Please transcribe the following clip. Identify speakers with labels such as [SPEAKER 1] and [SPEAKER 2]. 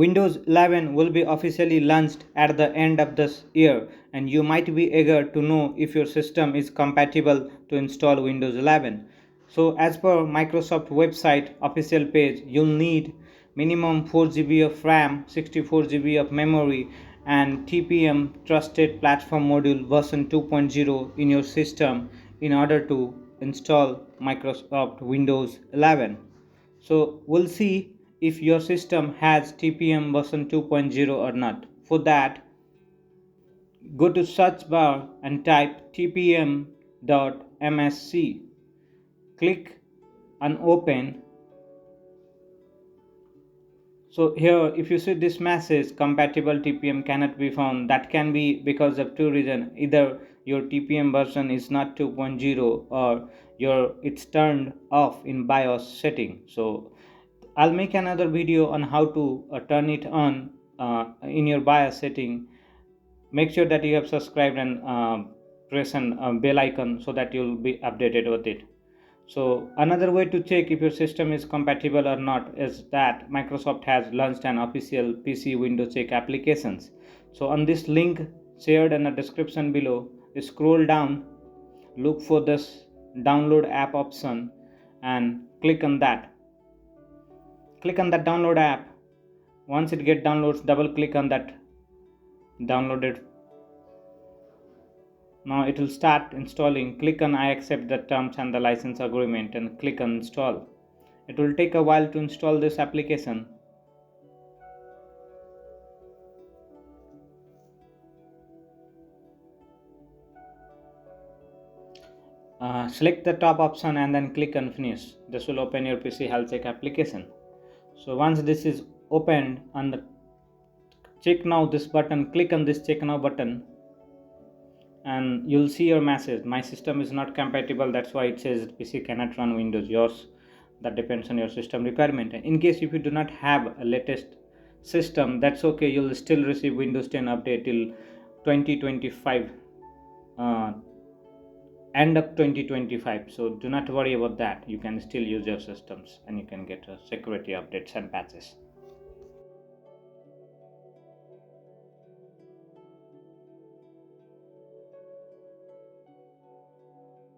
[SPEAKER 1] Windows 11 will be officially launched at the end of this year, and you might be eager to know if your system is compatible to install Windows 11. So, as per Microsoft website official page, you'll need minimum 4 GB of RAM, 64 GB of memory, and TPM Trusted Platform Module version 2.0 in your system in order to install Microsoft Windows 11. So we'll see if your system has TPM version 2.0 or not. For that, go to search bar and type tpm.msc. Click on open. So here, if you see this message, compatible TPM cannot be found, that can be because of two reasons. Either your TPM version is not 2.0 or it's turned off in BIOS setting. So I'll make another video on how to turn it on in your BIOS setting. Make sure that you have subscribed and press an bell icon so that you'll be updated with it. So another way to check if your system is compatible or not is that Microsoft has launched an official PC window check applications. So on this link shared in the description below, scroll down, look for this download app option and click on that. Click on that download app. Once it get downloads, double click on that downloaded. Now it will start installing. Click on I accept the terms and the license agreement and click on install. It will take a while to install this application. Select the top option and then click on finish. This will open your PC health check application. So once this is opened, on the check now this button, click on this check now button and you'll see your message, my system is not compatible, that's why it says PC cannot run Windows. Yours, that depends on your system requirement. In case if you do not have a latest system, that's okay, you'll still receive Windows 10 update till 2025, end of 2025. So do not worry about that, you can still use your systems and you can get security updates and patches.